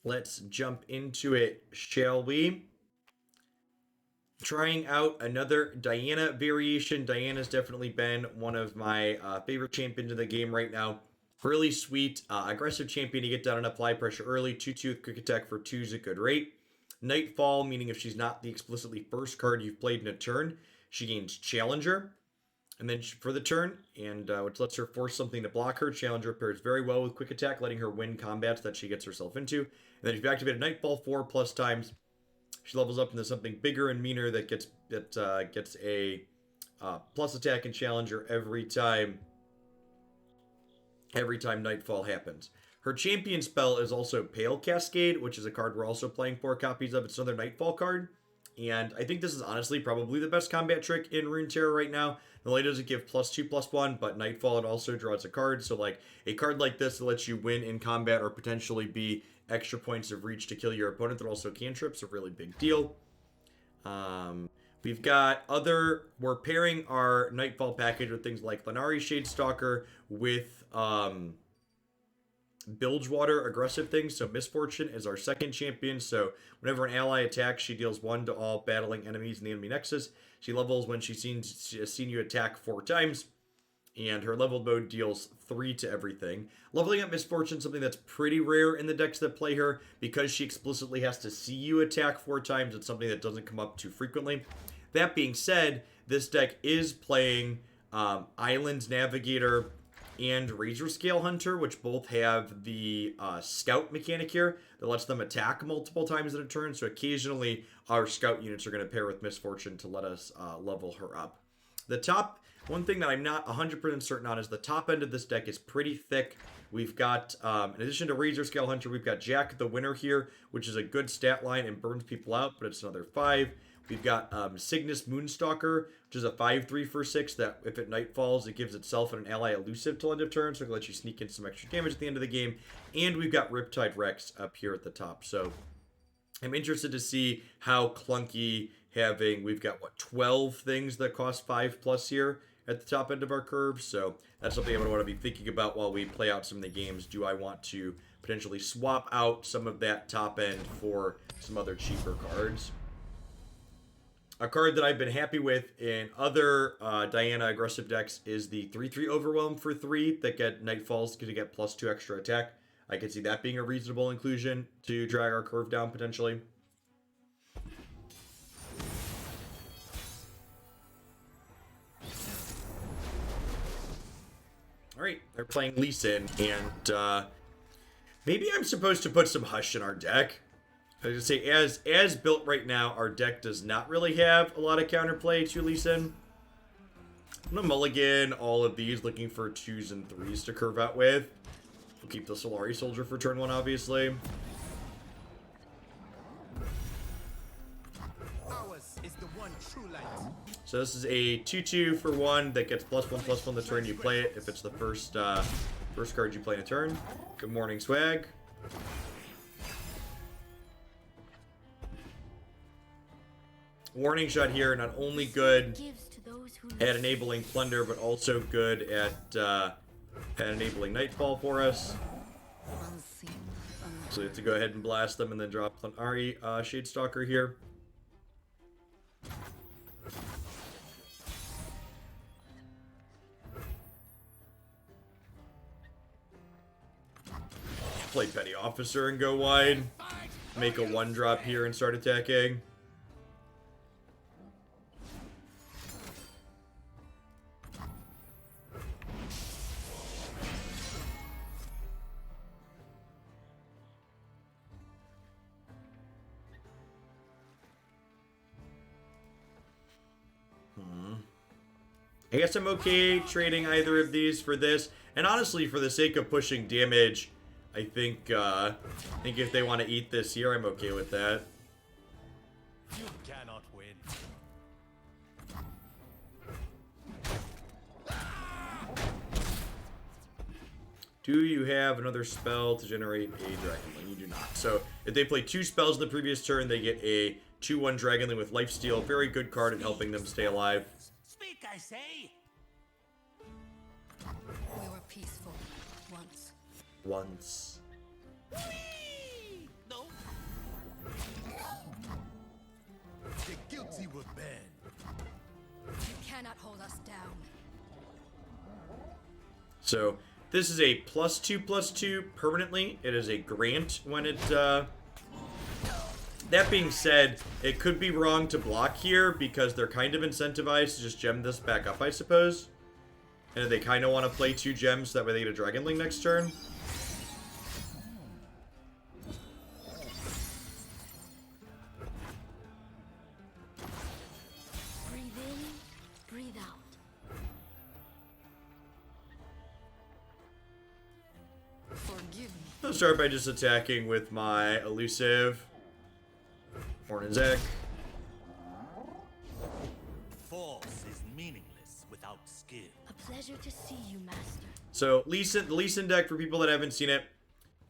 Let's jump into it, shall we? Trying out another Diana variation. Diana's definitely been one of my favorite champions in the game right now. Really sweet, aggressive champion to get down and apply pressure early. 2-2 with quick attack for 2 is a good rate. Nightfall, meaning if she's not the explicitly first card you've played in a turn, she gains Challenger. And then for the turn, and which lets her force something to block her. Challenger pairs very well with quick attack, letting her win combats that she gets herself into. And then if you activate a Nightfall 4+ times, she levels up into something bigger and meaner that gets a plus attack and Challenger every time Nightfall happens. Her champion spell is also Pale Cascade, which is a card we're also playing 4 copies of. It's another Nightfall card. And I think this is honestly probably the best combat trick in Runeterra right now. Not only does it give +2/+1, but Nightfall it also draws a card. So like a card like this that lets you win in combat or potentially be extra points of reach to kill your opponent that also cantrips, a really big deal. We've got we're pairing our Nightfall package with things like Lenari Shadestalker with Bilgewater aggressive things. So Misfortune is our second champion. So whenever an ally attacks, she deals 1 to all battling enemies in the enemy nexus. She levels when she has seen you attack 4 times. And her leveled mode deals 3 to everything. Leveling up Misfortune, something that's pretty rare in the decks that play her, because she explicitly has to see you attack 4 times. It's something that doesn't come up too frequently. That being said, this deck is playing Island Navigator and Razor Scale Hunter, which both have the Scout mechanic here that lets them attack multiple times in a turn. So occasionally our Scout units are going to pair with Misfortune to let us level her up. The top, one thing that I'm not 100% certain on is the top end of this deck is pretty thick. We've got, in addition to Razor Scale Hunter, we've got Jack the Winner here, which is a good stat line and burns people out, but it's another 5. We've got Cygnus Moonstalker, which is a 5/3 for 6 that if it nightfalls, it gives itself and an ally elusive till end of turn, so it lets you sneak in some extra damage at the end of the game. And we've got Riptide Rex up here at the top. So I'm interested to see how clunky we've got, 12 things that cost 5+ here at the top end of our curve. So that's something I'm going to want to be thinking about while we play out some of the games. Do I want to potentially swap out some of that top end for some other cheaper cards? A card that I've been happy with in other Diana aggressive decks is the 3/3 Overwhelm for 3 that get Nightfalls to get +2 extra attack. I could see that being a reasonable inclusion to drag our curve down potentially. Alright, they're playing Lee Sin, and maybe I'm supposed to put some Hush in our deck. I was gonna say, as built right now, our deck does not really have a lot of counterplay to Lee Sin. I'm gonna mulligan all of these, looking for 2s and 3s to curve out with. We'll keep the Solari Soldier for turn 1, obviously. So this is a 2/2 for 1 that gets +1/+1 the turn you play it, if it's the first card you play in a turn. Good morning, Swag. Warning Shot here, not only good at enabling Plunder, but also good at enabling Nightfall for us. So we have to go ahead and blast them and then drop Ari Shadestalker here. Play Petty Officer and go wide. Make a 1-drop here and start attacking. I guess I'm okay trading either of these for this. And honestly, for the sake of pushing damage, I think if they want to eat this here, I'm okay with that. You cannot win. Do you have another spell to generate a Dragonling? You do not. So if they play 2 spells in the previous turn, they get a 2/1 Dragonling with Lifesteal. Very good card at helping them stay alive. Speak, I say. We were peaceful once. Once. Whee! The So this is a +2/+2 permanently. It is a grant when it... That being said, it could be wrong to block here because they're kind of incentivized to just gem this back up, I suppose. And they kind of want to play 2 gems, so that way they get a Dragon Link next turn. Breathe in, breathe out. Forgive me. I'll start by just attacking with my elusive. Hornizek. Force is meaningless without skill. A pleasure to see you, Master. So, the Lee Sin deck, for people that haven't seen it,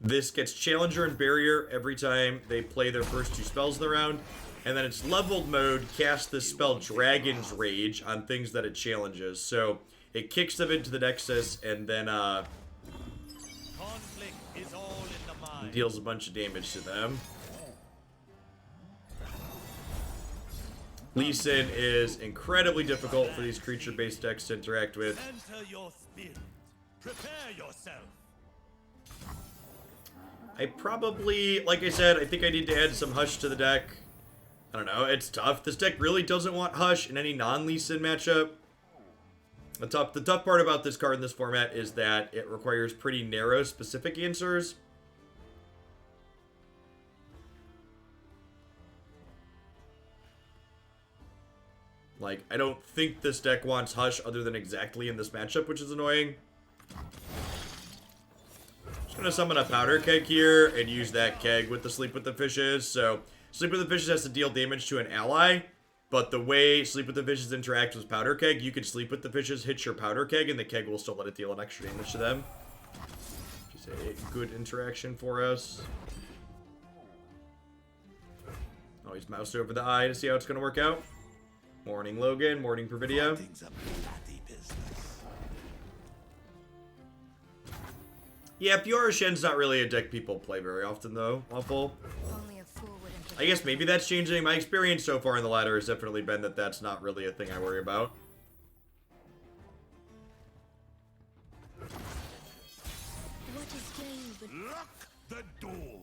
this gets Challenger and Barrier every time they play their first 2 spells in the round. And then its leveled mode casts this spell Dragon's Rage on things that it challenges. So, it kicks them into the Nexus and then Conflict is all in the mind. deals a bunch of damage to them. Lee Sin is incredibly difficult for these creature-based decks to interact with. Enter your spirit. Prepare yourself. I probably, like I said, I think I need to add some Hush to the deck. I don't know, it's tough. This deck really doesn't want Hush in any non-Lee Sin matchup. The tough part about this card in this format is that it requires pretty narrow, specific answers. Like, I don't think this deck wants Hush other than exactly in this matchup, which is annoying. Just gonna summon a Powder Keg here and use that keg with the Sleep with the Fishes. So, Sleep with the Fishes has to deal damage to an ally, but the way Sleep with the Fishes interacts with Powder Keg, you can Sleep with the Fishes, hit your Powder Keg, and the keg will still let it deal an extra damage to them. Which is a good interaction for us. Oh, he's moused over the eye to see how it's gonna work out. Morning, Logan. Morning, Pervidia. Fighting's a bloody business. Yeah, Fiora Shen's not really a deck people play very often, though. Awful. Only a fool would interpret. I guess maybe that's changing. My experience so far in the ladder has definitely been that that's not really a thing I worry about. What is gained with Lock the doors.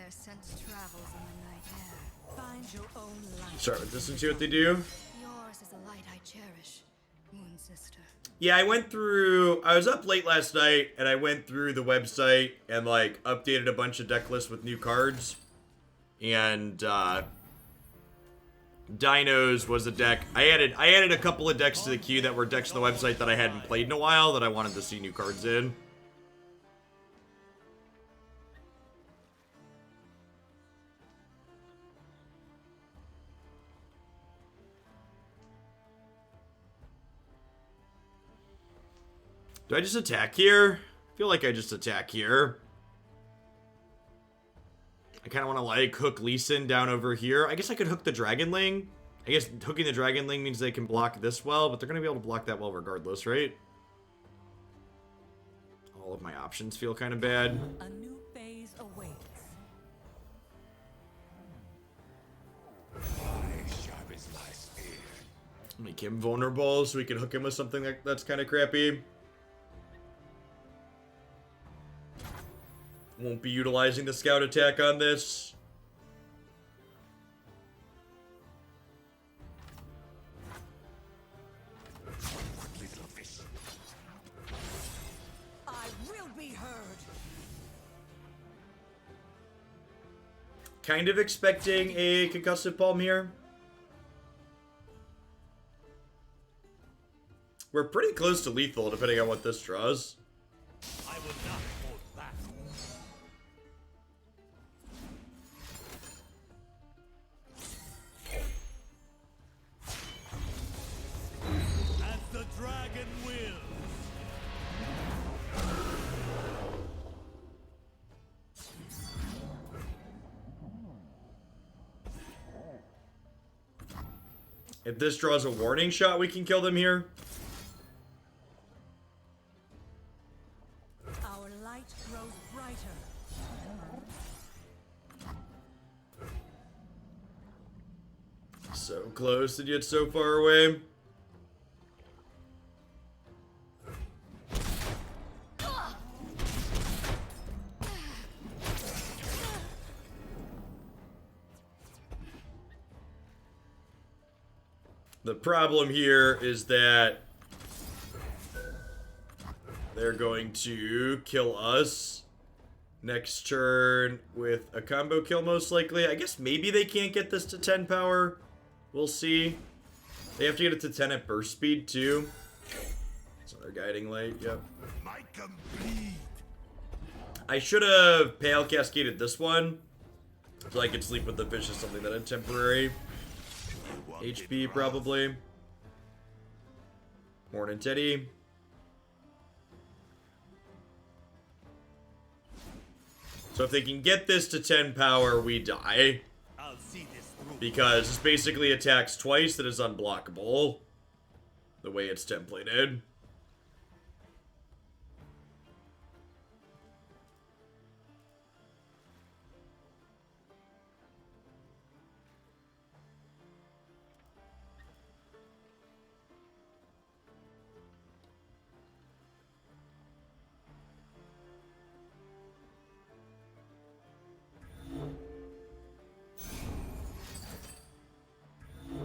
their sense travels in the night air? Find your own light. Start with this and see what they do. Yours is a light I cherish, Moon Sister. Yeah, I was up late last night, and I went through the website and, like, updated a bunch of deck lists with new cards. And, Dinos was a deck. I added a couple of decks to the queue that were decks on the website that I hadn't played in a while that I wanted to see new cards in. Do I just attack here? I feel like I just attack here. I kind of want to, like, hook Lee Sin down over here. I guess I could hook the Dragonling. I guess hooking the Dragonling means they can block this well, but they're going to be able to block that well regardless, right? All of my options feel kind of bad. A new phase awaits. Make him vulnerable so we can hook him with something that's kind of crappy. Won't be utilizing the scout attack on this. I will be heard. Kind of expecting a concussive palm here. We're pretty close to lethal, depending on what this draws. I will not hold back. As the dragon wills. If this draws a warning shot, we can kill them here. Our light grows brighter. So close and yet so far away. The problem here is that they're going to kill us next turn with a combo kill, most likely. I guess maybe they can't get this to 10 power. We'll see. They have to get it to 10 at burst speed, too. So they're guiding light, yep. I should have Pale Cascaded this one, so I could sleep with the fish as something that had temporary HP, probably. Morning, Teddy. So if they can get this to 10 power, we die. I'll see this through. Because this basically attacks twice that is unblockable. The way it's templated.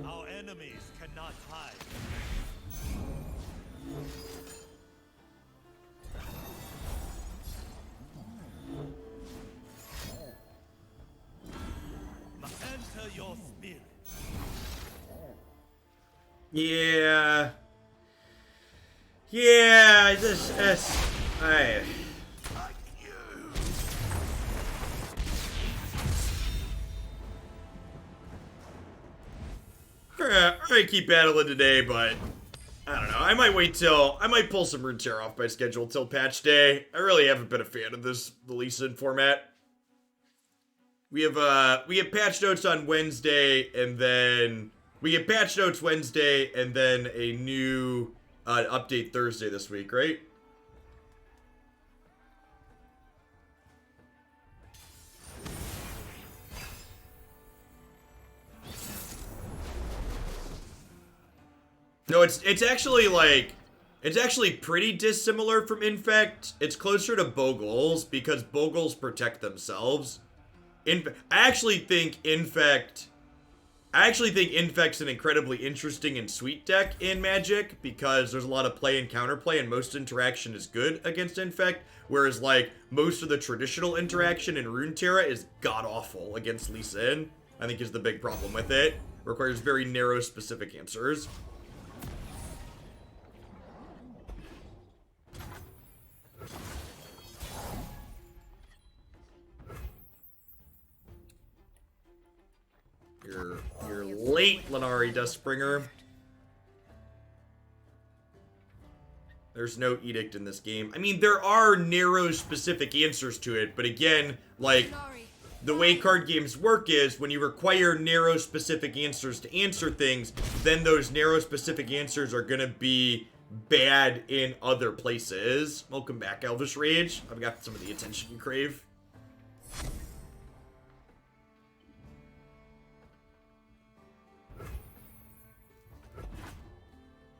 Our enemies cannot hide. Enter your spirit. Yeah. Yeah, this, I... I might keep battling today, but I don't know. I might pull some Runeterra off my schedule till patch day. I really haven't been a fan of this Lee-Sin format. We have patch notes on Wednesday, and then we get patch notes Wednesday, and then a new update Thursday this week, right? No, it's actually like, it's actually pretty dissimilar from Infect. It's closer to Bogles because Bogles protect themselves. I actually think Infect's an incredibly interesting and sweet deck in Magic because there's a lot of play and counterplay and most interaction is good against Infect, whereas like most of the traditional interaction in Runeterra is god-awful against Lee-Sin. I think is the big problem with it. Requires very narrow specific answers. You're late, Lenari Dustbringer. There's no edict in this game. I mean, there are narrow specific answers to it, but again, like, the way card games work is when you require narrow specific answers to answer things, then those narrow specific answers are gonna be bad in other places. Welcome back, Elvish Rage. I've got some of the attention you crave.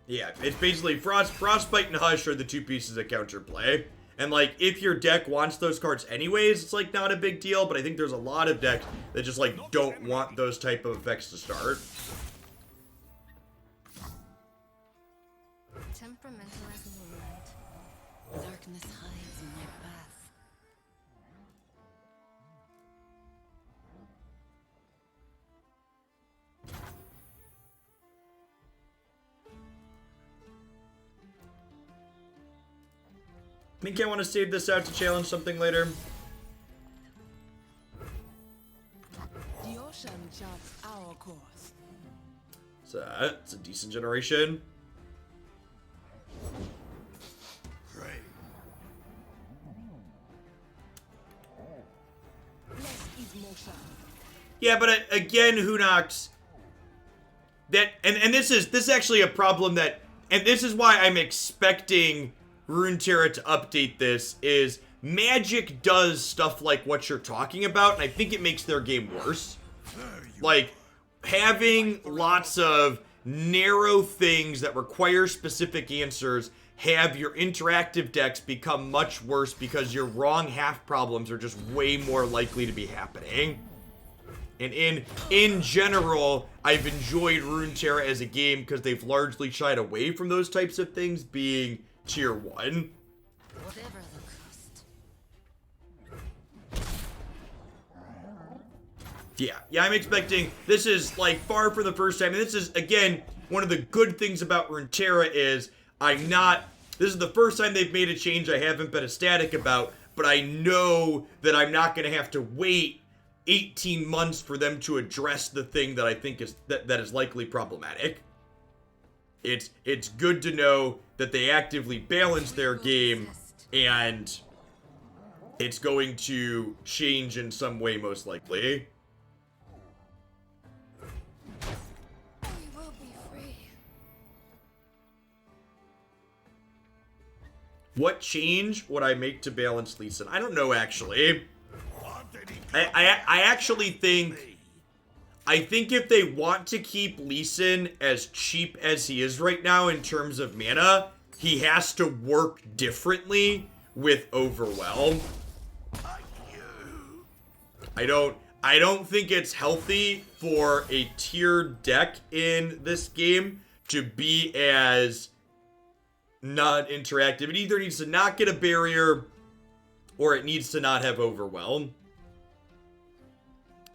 Yeah, it's basically Frostbite and Hush are the two pieces of counterplay. And, like, if your deck wants those cards anyways, it's, like, not a big deal. But I think there's a lot of decks that just, like, don't want those type of effects to start. Temperamental as moonlight. Darkness hides in my path. Think I want to save this out to challenge something later. The ocean charts our course. So, it's a decent generation. Pray. Less is motion. Yeah, but again, who knocks that? And this is actually a problem that, and this is why I'm expecting Runeterra to update this, is Magic does stuff like what you're talking about, and I think it makes their game worse. Like, having lots of narrow things that require specific answers have your interactive decks become much worse because your wrong half problems are just way more likely to be happening. And in general, I've enjoyed Runeterra as a game because they've largely shied away from those types of things being tier 1. Whatever the cost. Yeah, I'm expecting, this is like far from the first time, and this is, again, one of the good things about Runeterra is this is the first time they've made a change I haven't been ecstatic about, but I know that I'm not going to have to wait 18 months for them to address the thing that I think is that is likely problematic. It's good to know that they actively balance their game, and it's going to change in some way most likely. We will be free. What change would I make to balance Lee Sin? I don't know, actually. I actually think if they want to keep Lee Sin as cheap as he is right now in terms of mana, he has to work differently with Overwhelm. I don't think it's healthy for a tiered deck in this game to be as non-interactive. It either needs to not get a barrier or it needs to not have Overwhelm.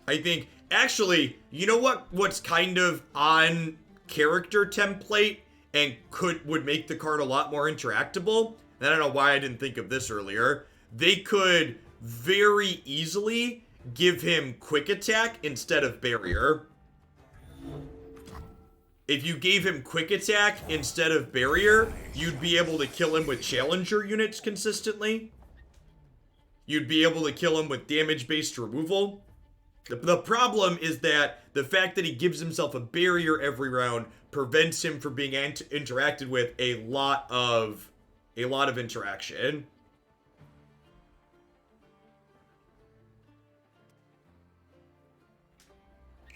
I think, actually, you know what's kind of on character template and would make the card a lot more interactable? And I don't know why I didn't think of this earlier. They could very easily give him quick attack instead of barrier. If you gave him quick attack instead of barrier, you'd be able to kill him with challenger units consistently. You'd be able to kill him with damage-based removal. The problem is that the fact that he gives himself a barrier every round prevents him from being interacted with a lot of interaction.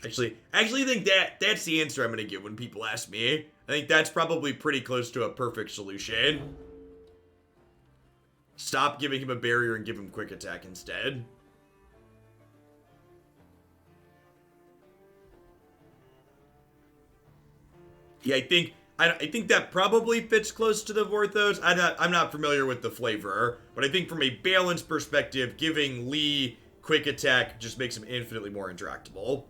I actually think that's the answer I'm going to give when people ask me. I think that's probably pretty close to a perfect solution. Stop giving him a barrier and give him quick attack instead. Yeah, I think that probably fits close to the Vorthos. I'm not familiar with the flavor, but I think from a balance perspective, giving Lee quick attack just makes him infinitely more interactable.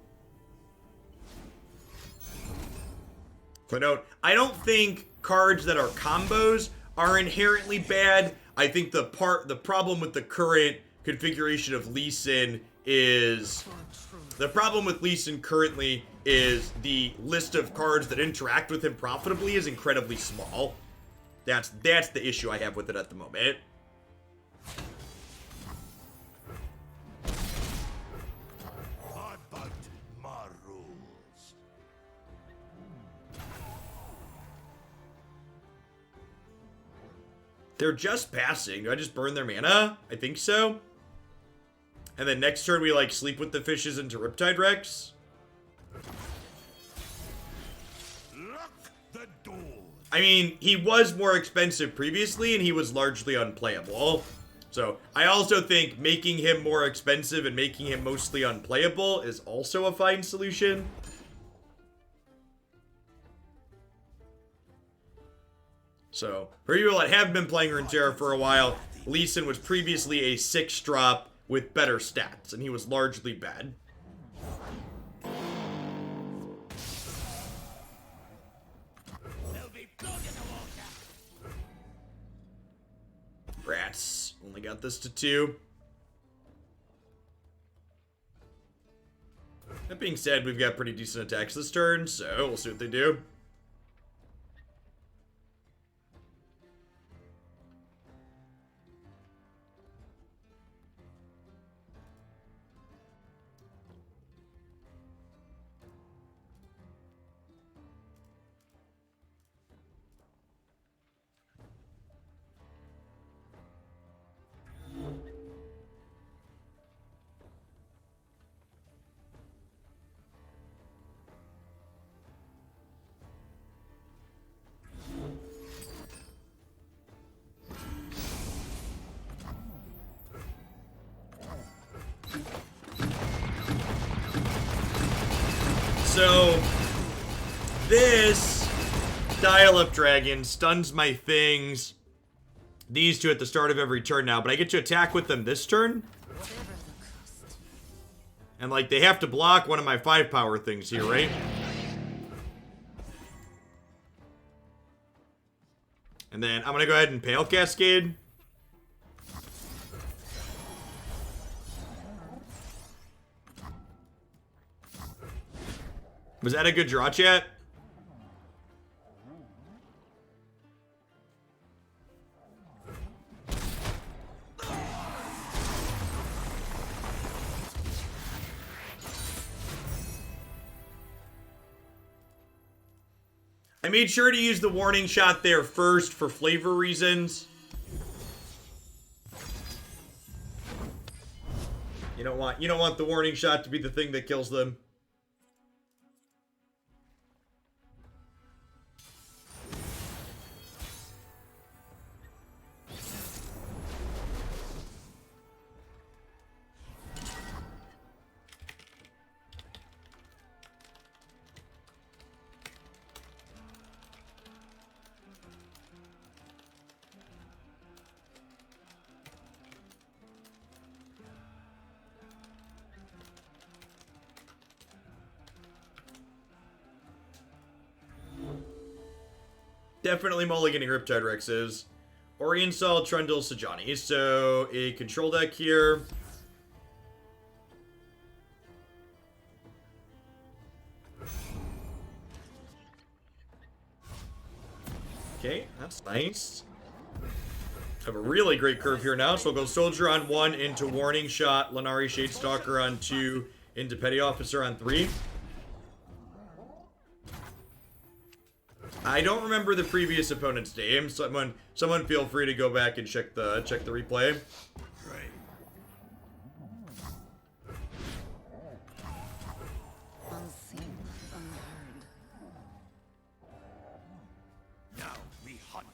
I don't think cards that are combos are inherently bad. I think the problem with the current configuration of Lee Sin is the problem with Lee Sin currently is the list of cards that interact with him profitably is incredibly small. That's the issue I have with it at the moment. What about my rules? They're just passing. Do I just burn their mana? I think so. And then next turn we like sleep with the fishes into Riptide Rex. Lock the door. I mean, he was more expensive previously and he was largely unplayable. So I also think making him more expensive and making him mostly unplayable is also a fine solution. So for people that have been playing Runeterra for a while, Lee Sin was previously a 6-drop with better stats, and he was largely bad. Rats. Only got this to 2. That being said, we've got pretty decent attacks this turn, so we'll see what they do. So this dial-up dragon stuns my things. These two at the start of every turn now, but I get to attack with them this turn. And like they have to block one of my 5 power things here, right? And then I'm gonna go ahead and Pale Cascade. Was that a good draw, chat? I made sure to use the warning shot there first for flavor reasons. You don't want the warning shot to be the thing that kills them. Definitely mulliganing Riptide Rexes. Oriensal, Trundle, Sajani. So, a control deck here. Okay, that's nice. Have a really great curve here now. So we'll go Soldier on 1 into Warning Shot, Lanari Shadestalker on 2 into Petty Officer on 3. I don't remember the previous opponent's name. Someone feel free to go back and check the replay. Unseen, unheard. Now we hunt.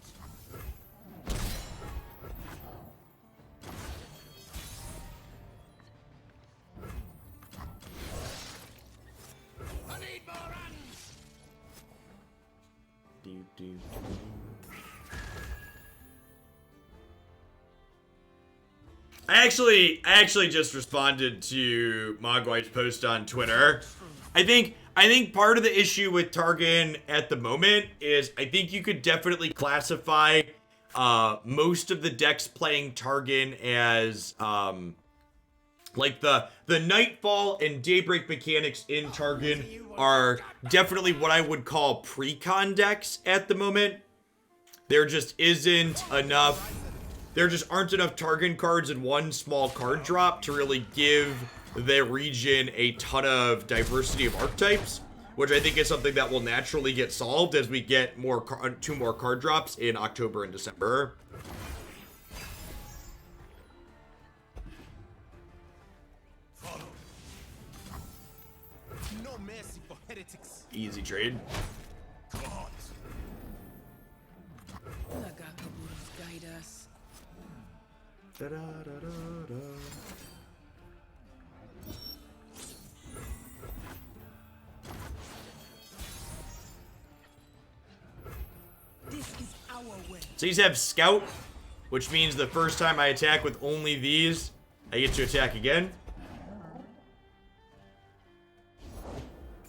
I need more runs. I actually just responded to Mogwai's post on Twitter. I think part of the issue with Targon at the moment is I think you could definitely classify most of the decks playing Targon as like the Nightfall and Daybreak mechanics in Targon are definitely what I would call pre-con decks at the moment. There just isn't enough. There just aren't enough Targon cards in one small card drop to really give the region a ton of diversity of archetypes, which I think is something that will naturally get solved as we get two more card drops in October and December. Follow. No mercy for heretics. Easy trade. God. Nagakaburu's guide us. This is our way. So these have Scout, which means the first time I attack with only these, I get to attack again.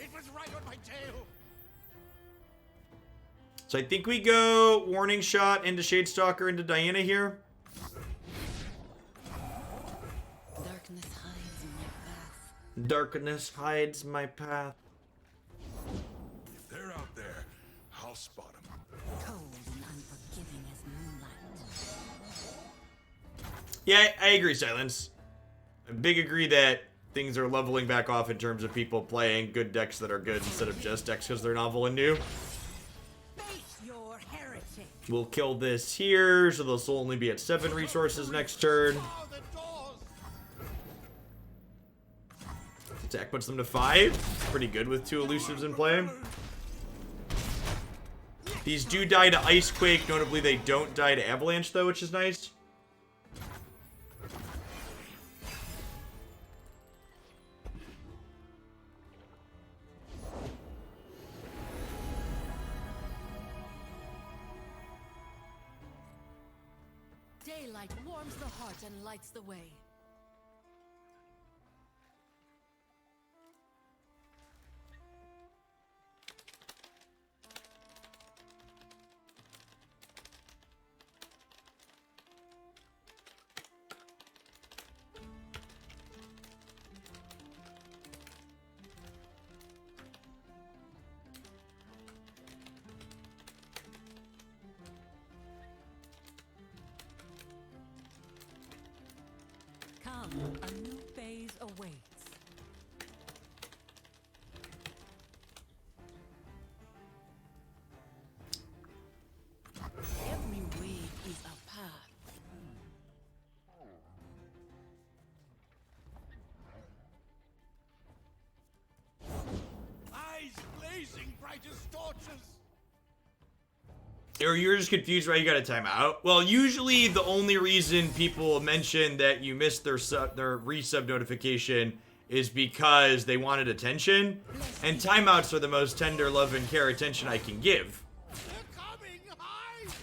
It was right on my tail. So I think we go Warning Shot into Shadestalker into Diana here. Darkness hides my path. Darkness hides my path. If they're out there, I'll spot them. Cold and unforgiving as moonlight. Yeah, I agree, Silence. I big agree that things are leveling back off in terms of people playing good decks that are good instead of just decks because they're novel and new. Face your heritage. We'll kill this here, so this will only be at 7 resources next turn. Oh, the doors. Attack puts them to 5. Pretty good with 2 elusives in play. These do die to Ice Quake. Notably, they don't die to Avalanche, though, which is nice. Daylight warms the heart and lights the way. Come, a new phase awaits. Every way is a path. Eyes blazing bright as torches. Or you're just confused why you got a timeout? Well, usually the only reason people mention that you missed their resub notification is because they wanted attention. And timeouts are the most tender love and care attention I can give. They're coming. Hide.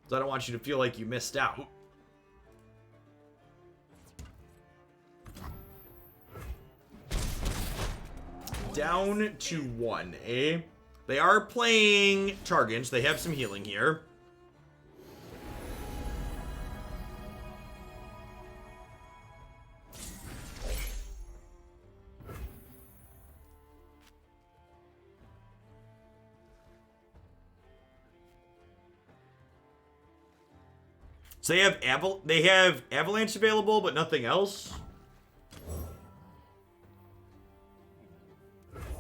So I don't want you to feel like you missed out. Down to 1, eh? They are playing Targon, so they have some healing here. So they have Avalanche available, but nothing else.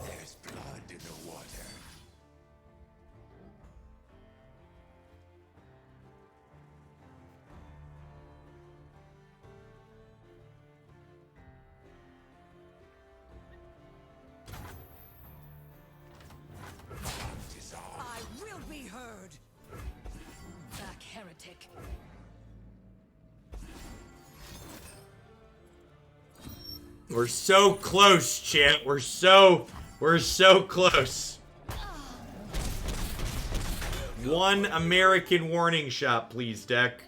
There's blood in the water. I will be heard. Back, heretic. We're so close, chat. We're so close. One American warning shot, please, deck.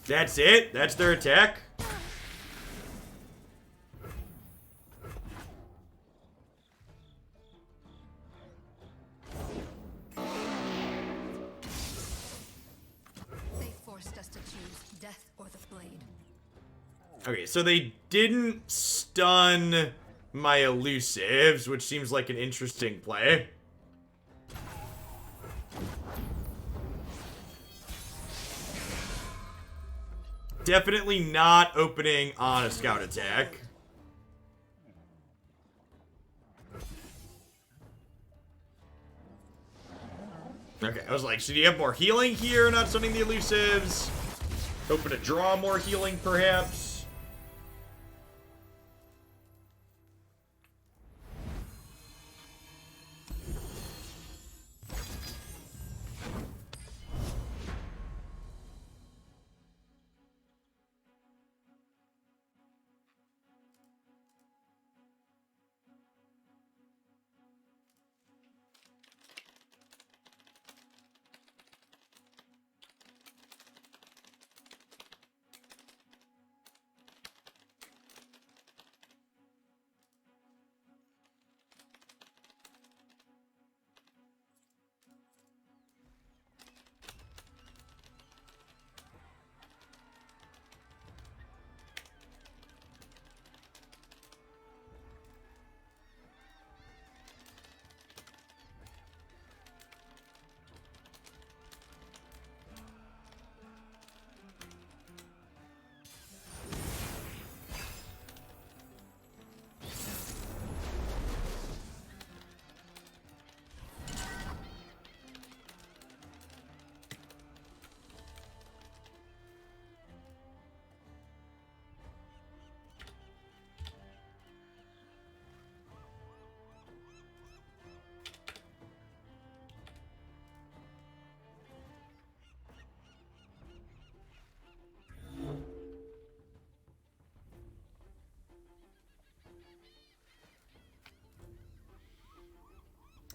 That's it? That's their attack? They forced us to choose death or the blade. Okay, so they didn't stun my elusives, which seems like an interesting play. Definitely not opening on a scout attack. Okay, I was like, should you have more healing here, not stunning the elusives? Hoping to draw more healing, perhaps?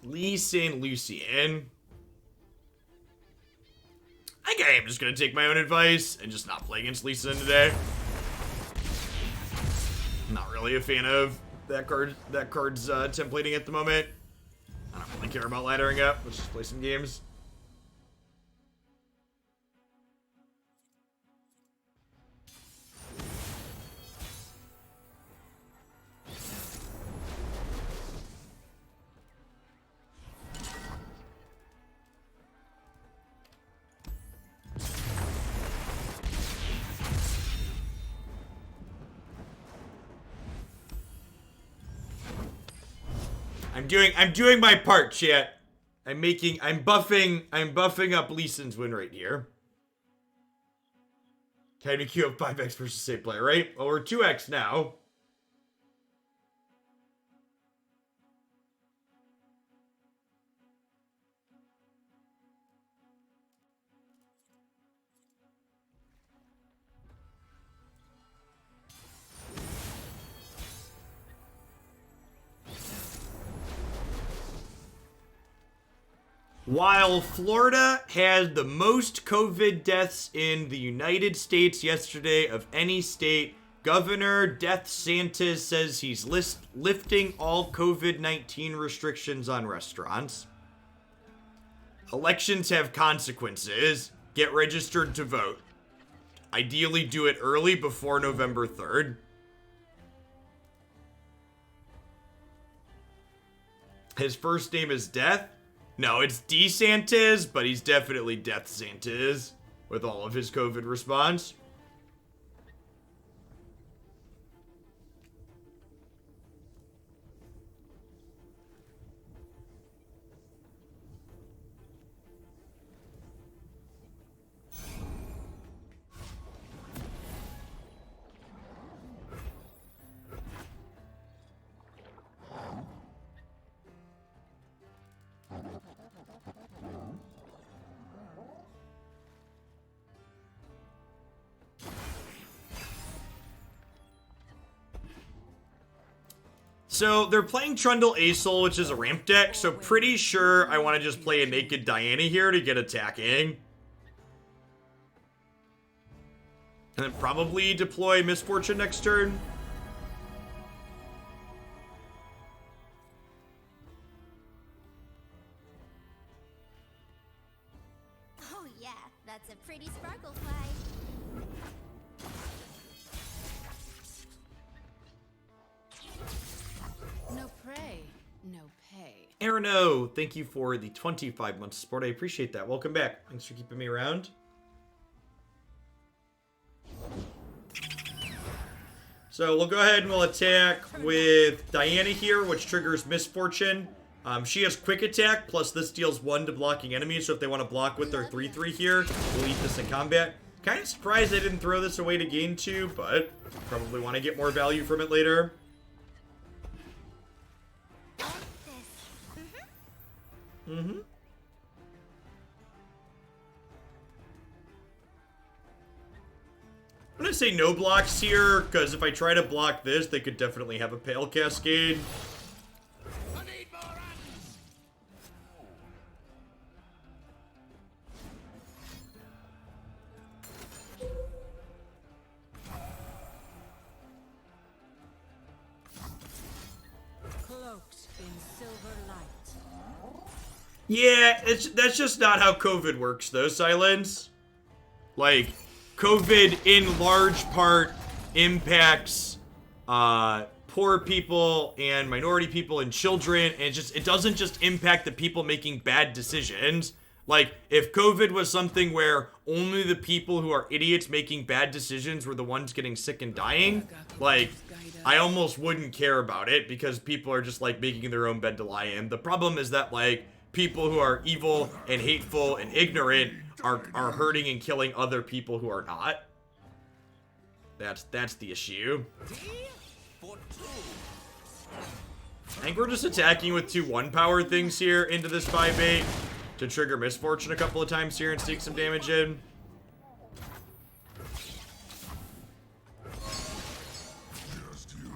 Lee Sin Lucian. I think I am just gonna take my own advice and just not play against Lee Sin today. I'm not really a fan of that card's templating at the moment. I don't really care about laddering up. Let's just play some games. I'm doing my part, chat. I'm buffing up Lee Sin's win rate here. Can we queue up 5x versus save player, right? Well, we're 2x now. While Florida had the most COVID deaths in the United States yesterday of any state, Governor DeSantis says he's lifting all COVID-19 restrictions on restaurants. Elections have consequences. Get registered to vote. Ideally do it early before November 3rd. His first name is Death. No, it's DeSantis, but he's definitely DeathSantis with all of his COVID response. So they're playing Trundle Aesol, which is a ramp deck, so pretty sure I want to just play a Naked Diana here to get attacking. And then probably deploy Misfortune next turn. Oh yeah, that's a pretty sparkle fly. No prey, no pay. Arano, thank you for the 25 months of support. I appreciate that. Welcome back. Thanks for keeping me around. So we'll go ahead and we'll attack with Diana here, which triggers Misfortune. She has quick attack, plus this deals 1 to blocking enemies, so if they want to block with their 3/3 here, we'll eat this in combat. Kind of surprised they didn't throw this away to gain 2, but probably want to get more value from it later. Mm-hmm. I'm gonna say no blocks here, because if I try to block this, they could definitely have a Pale Cascade. I need more hands. Cloaked in silver light. Yeah, that's just not how COVID works, though, Silence. Like, COVID in large part impacts poor people and minority people and children, and it doesn't just impact the people making bad decisions. Like, if COVID was something where only the people who are idiots making bad decisions were the ones getting sick and dying, like, I almost wouldn't care about it, because people are just, like, making their own bed to lie in. The problem is that, like, people who are evil and hateful and ignorant are hurting and killing other people who are not. That's the issue. I think we're just attacking with 2 1-power things here into this 5/8 to trigger Misfortune a couple of times here and sneak some damage in. Just you,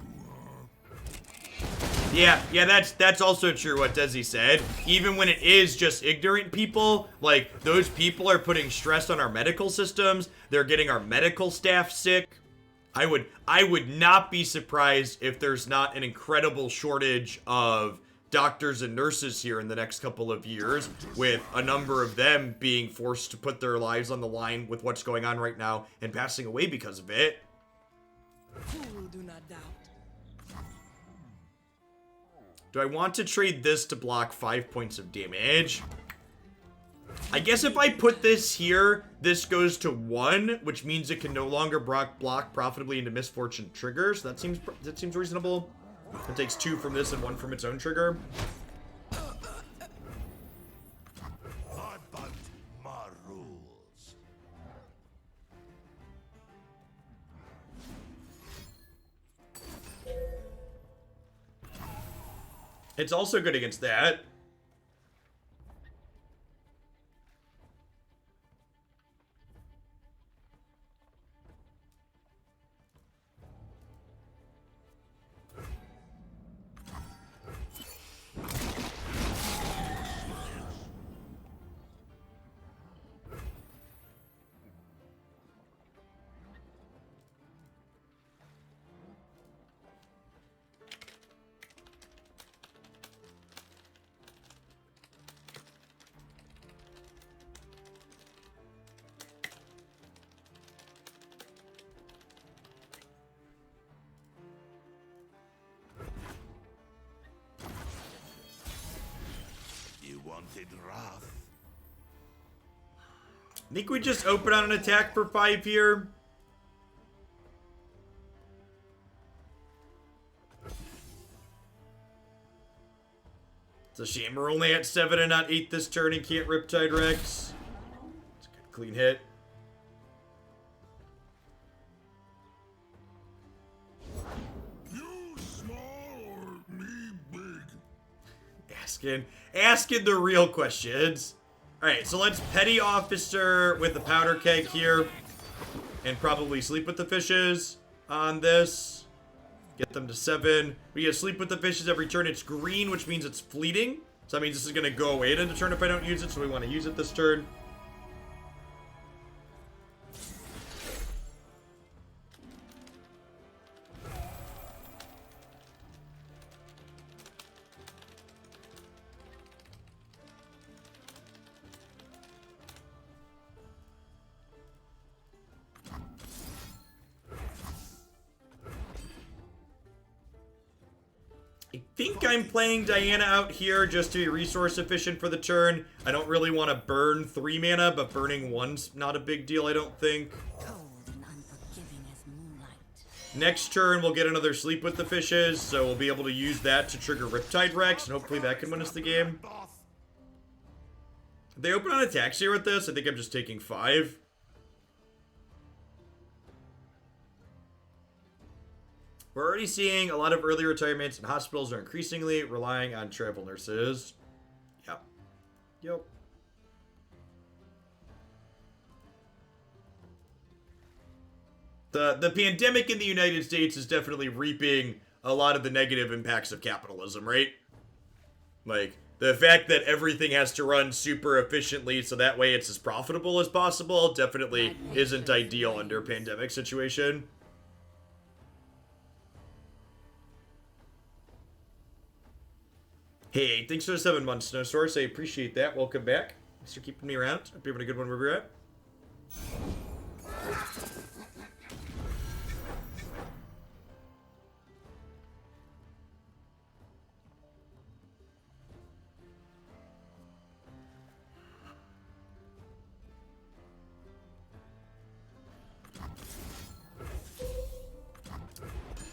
huh? Yeah, that's also true what Desi said. Even when it is just ignorant people, like, those people are putting stress on our medical systems. They're getting our medical staff sick. I would not be surprised if there's not an incredible shortage of doctors and nurses here in the next couple of years, with a number of them being forced to put their lives on the line with what's going on right now and passing away because of it. Fool do not doubt. Do I want to trade this to block 5 points of damage? I guess if I put this here, this goes to 1, which means it can no longer block profitably into misfortune triggers. That seems reasonable. It takes 2 from this and 1 from its own trigger. I bought my rules. It's also good against that. You wanted wrath? I think we just open on an attack for 5 here. It's a shame we're only at 7 and not 8 this turn and can't Riptide Rex. It's a good clean hit. You small or me big? Asking the real questions. Alright, so let's Petty Officer with the Powder Keg here. And probably Sleep with the Fishes on this. Get them to 7. We get Sleep with the Fishes every turn. It's green, which means it's fleeting. So that means this is going to go away in the turn if I don't use it. So we want to use it this turn. I think I'm playing Diana out here just to be resource efficient for the turn. I don't really want to burn 3 mana, but burning 1's not a big deal, I don't think. Cold and unforgiving as moonlight. Next turn, we'll get another Sleep with the Fishes, so we'll be able to use that to trigger Riptide Rex, and hopefully that can win us the game. If they open on attacks here with this, I think I'm just taking 5. We're already seeing a lot of early retirements, and hospitals are increasingly relying on travel nurses. Yep. The pandemic in the United States is definitely reaping a lot of the negative impacts of capitalism, right? Like, the fact that everything has to run super efficiently so that way it's as profitable as possible definitely isn't ideal under a pandemic situation. Hey, thanks for the 7 months, Snowsource. I appreciate that. Welcome back. Thanks for keeping me around. Hope you're having a good one wherever you're at.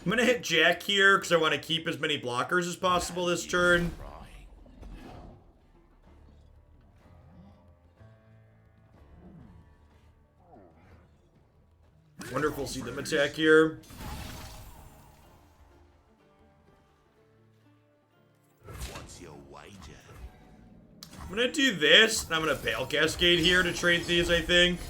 I'm going to hit Jack here because I want to keep as many blockers as possible this turn. Wonderful, see them attack here. What's your wager? I'm going to do this, and I'm going to Pale Cascade here to trade these, I think.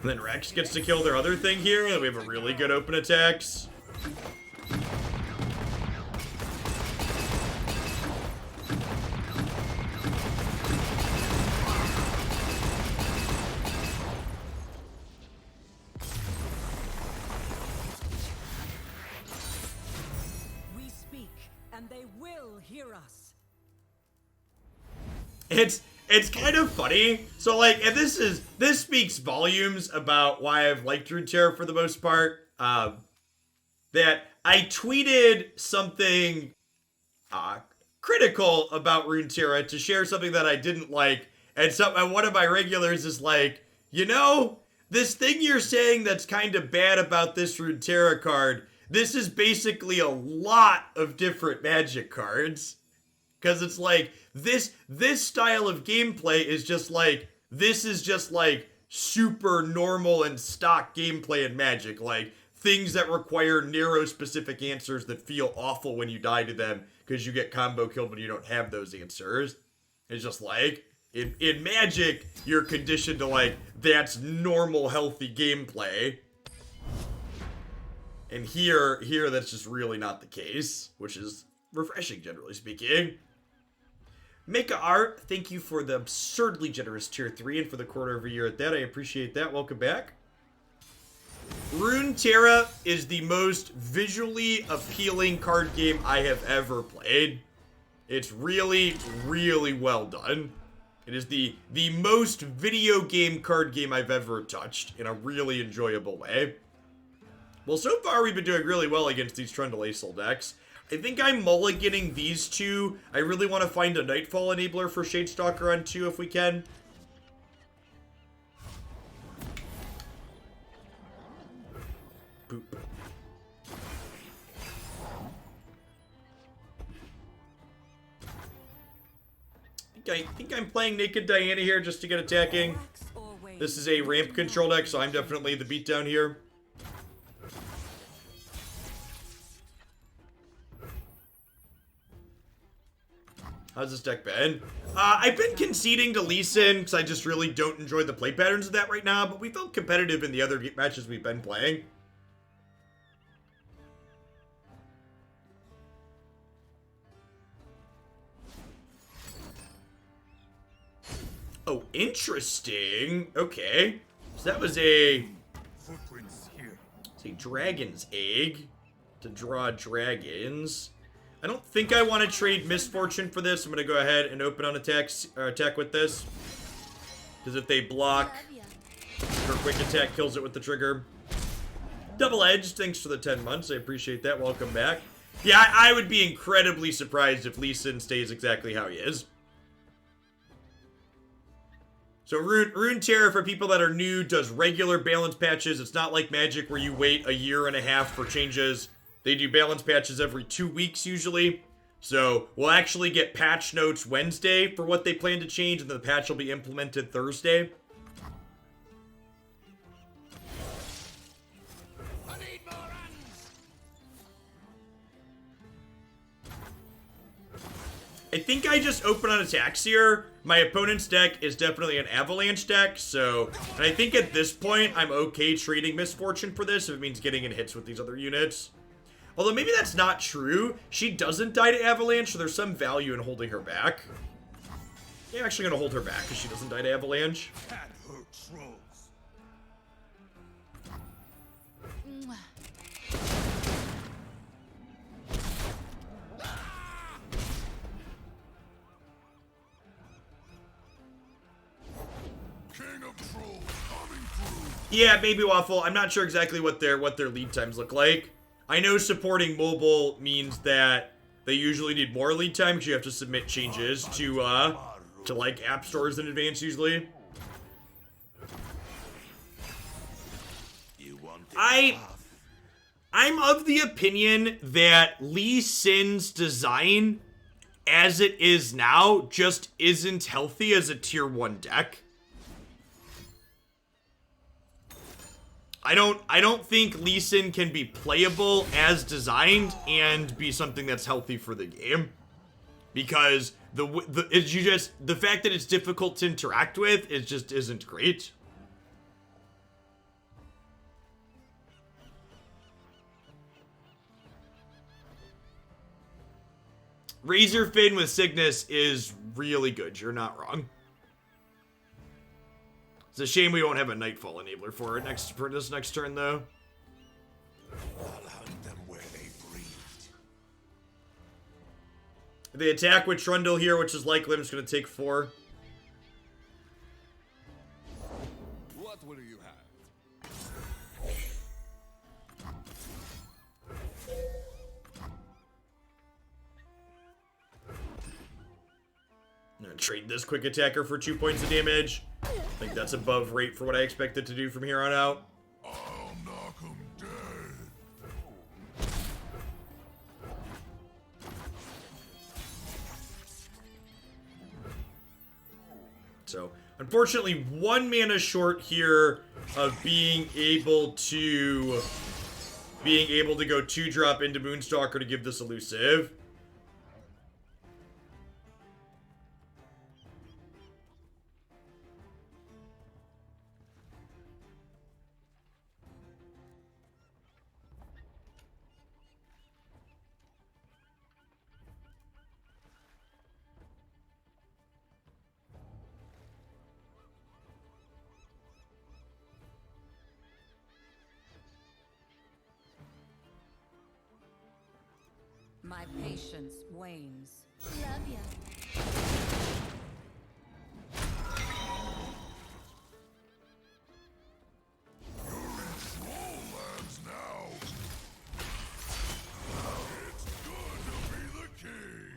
And then Rex gets to kill their other thing here, and we have a really good open attacks. We speak, and they will hear us. It's kind of funny. So like, and this speaks volumes about why I've liked Runeterra for the most part. That I tweeted something critical about Runeterra to share something that I didn't like, and one of my regulars is like, you know, this thing you're saying that's kind of bad about this Runeterra card, this is basically a lot of different Magic cards. Because it's like, this style of gameplay is just like, this is just like super normal and stock gameplay in Magic. Like, things that require narrow specific answers that feel awful when you die to them because you get combo killed when you don't have those answers. It's just like, in Magic, you're conditioned to like, that's normal, healthy gameplay. And here that's just really not the case, which is refreshing, generally speaking. Meka Art, thank you for the absurdly generous tier 3 and for the quarter of a year at that. I appreciate that. Welcome back. Runeterra is the most visually appealing card game I have ever played. It's really, really well done. It is the most video game card game I've ever touched in a really enjoyable way. Well, so far we've been doing really well against these Trundle decks. I think I'm mulliganing these two. I really want to find a Nightfall enabler for Shadestalker on 2 if we can. Boop. I think I'm playing Naked Diana here just to get attacking. This is a ramp control deck, so I'm definitely the beatdown here. How's this deck been? I've been conceding to Lee Sin because I just really don't enjoy the play patterns of that right now, but we felt competitive in the other matches we've been playing. Oh, interesting. Okay. So that was Footprints here. it's a dragon's egg to draw dragons. I don't think I want to trade Misfortune for this. I'm going to go ahead and open on attack with this. Because if they block, her quick attack kills it with the trigger. Double-edged, thanks for the 10 months. I appreciate that. Welcome back. Yeah, I would be incredibly surprised if Lee Sin stays exactly how he is. So Runeterra, for people that are new, does regular balance patches. It's not like Magic where you wait a year and a half for changes. They do balance patches every 2 weeks usually. So we'll actually get patch notes Wednesday for what they plan to change, and then the patch will be implemented Thursday. I need more hands. I think I just open on attacks here. My opponent's deck is definitely an Avalanche deck, so... And I think at this point, I'm okay trading Misfortune for this if it means getting in hits with these other units. Although maybe that's not true. She doesn't die to Avalanche, so there's some value in holding her back. Yeah, I'm actually going to hold her back because she doesn't die to Avalanche. Can't hurt trolls. King of trolls coming through. Yeah, Baby Waffle. I'm not sure exactly what their lead times look like. I know supporting mobile means that they usually need more lead time because you have to submit changes to like app stores in advance usually. You want it I'm of the opinion that Lee Sin's design as it is now just isn't healthy as a tier 1 deck. I don't think Lee Sin can be playable as designed and be something that's healthy for the game, because the fact that it's difficult to interact with just isn't great. Razor Fin with Cygnus is really good. You're not wrong. It's a shame we don't have a Nightfall enabler for it for this next turn, though. I'll hunt them where they breathed. They attack with Trundle here, which is likely. I'm just going to take 4. What will you have? I'm going to trade this quick attacker for 2 points of damage. I think that's above rate for what I expect it to do from here on out. I'll knock 'em dead. So, unfortunately, 1 mana short here of being able to go 2-drop into Moonstalker to give this elusive. My patience wanes. Love ya. Lands now. It's good to be the king.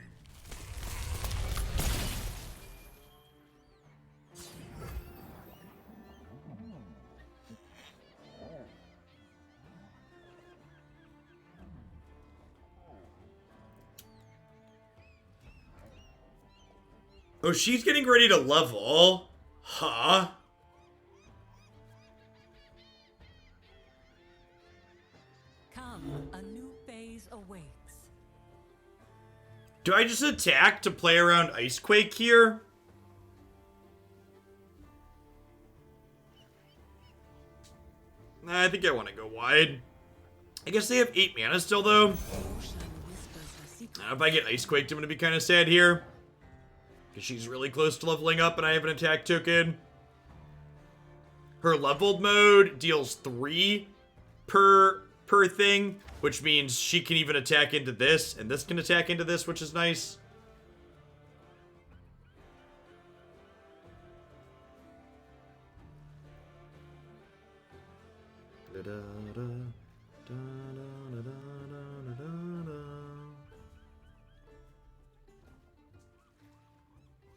Oh, she's getting ready to level. Huh? Come, a new phase awaits. Do I just attack to play around Icequake here? Nah, I think I want to go wide. I guess they have 8 mana still, though. If I get Icequaked, I'm going to be kind of sad here. Because she's really close to leveling up and I have an attack token. Her leveled mode deals 3 per thing, which means she can even attack into this, and this can attack into this, which is nice.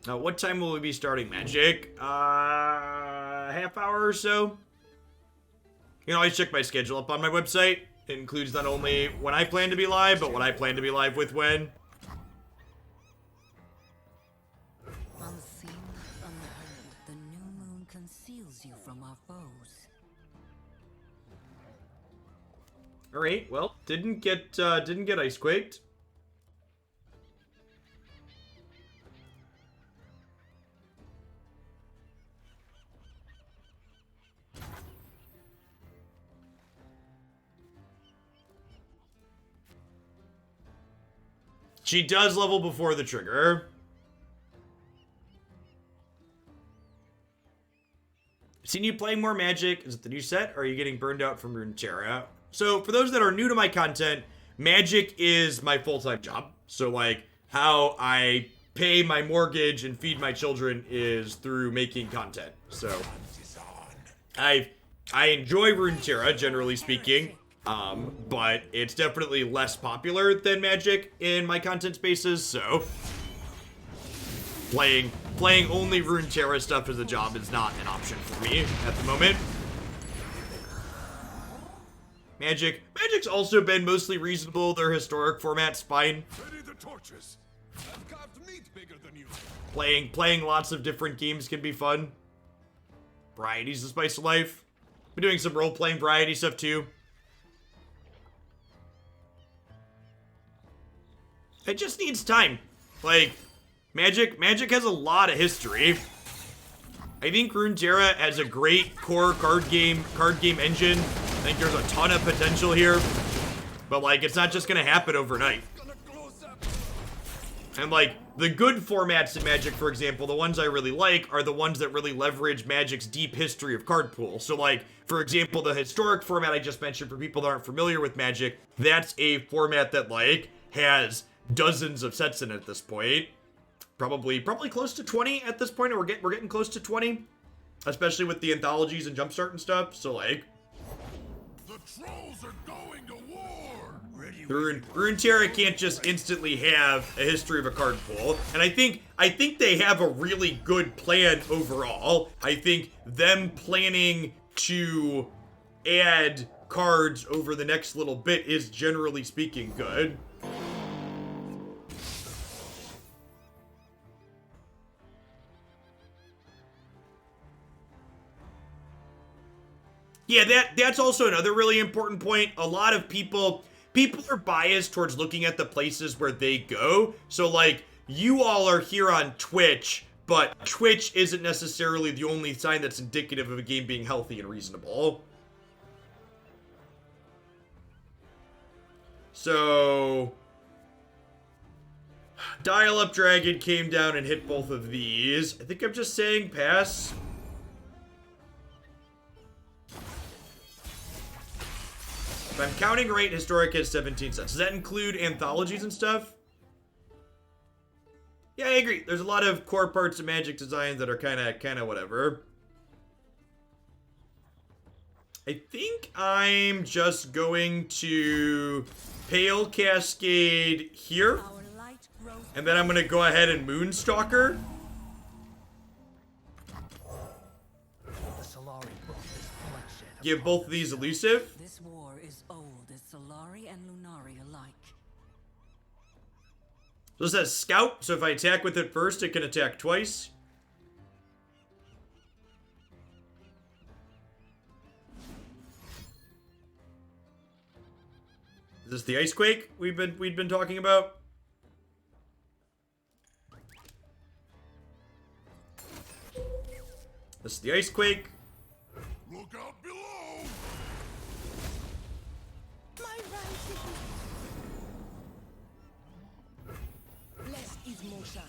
Now, what time will we be starting Magic? Half hour or so? You can always check my schedule up on my website. It includes not only when I plan to be live, but what I plan to be live with when. Unseen, unheard, the new moon conceals you from our foes. Alright, well, didn't get Icequaked. She does level before the trigger. I've seen you playing more Magic. Is it the new set, or are you getting burned out from Runeterra? So, for those that are new to my content, Magic is my full-time job. So, like, how I pay my mortgage and feed my children is through making content. So, I enjoy Runeterra, generally speaking. But it's definitely less popular than Magic in my content spaces, so playing only Runeterra stuff as a job is not an option for me at the moment. Magic's also been mostly reasonable. Their historic format's fine. Ready the torches. I've carved meat bigger than you. Playing lots of different games can be fun. Variety's the spice of life. Been doing some role-playing variety stuff too. It just needs time. Like, Magic has a lot of history. I think Runeterra has a great core card game engine. I think there's a ton of potential here. But, like, it's not just gonna happen overnight. And, like, the good formats in Magic, for example, the ones I really like, are the ones that really leverage Magic's deep history of card pool. So, like, for example, the historic format I just mentioned, for people that aren't familiar with Magic, that's a format that, like, has dozens of sets in it at this point. Probably close to 20 at this point, or we're getting close to 20. Especially with the anthologies and Jumpstart and stuff, so, like... The trolls are going to war! Runeterra can't just instantly have a history of a card pool, and I think they have a really good plan overall. I think them planning to add cards over the next little bit is, generally speaking, good. Yeah, that's also another really important point. A lot of people are biased towards looking at the places where they go. So, like, you all are here on Twitch, but Twitch isn't necessarily the only sign that's indicative of a game being healthy and reasonable. So, Dial-Up Dragon came down and hit both of these. I think I'm just saying pass. If I'm counting right, Historic has 17 sets. Does that include anthologies and stuff? Yeah, I agree. There's a lot of core parts of Magic design that are kind of whatever. I think I'm just going to Pale Cascade here. And then I'm going to go ahead and Moonstalker. Give both of these elusive. This war is old as Solari and Lunari alike. So this says Scout, so if I attack with it first, it can attack twice. Is this the Ice Quake we'd been talking about? This is the Ice Quake. Look out below! My right. Less is motion.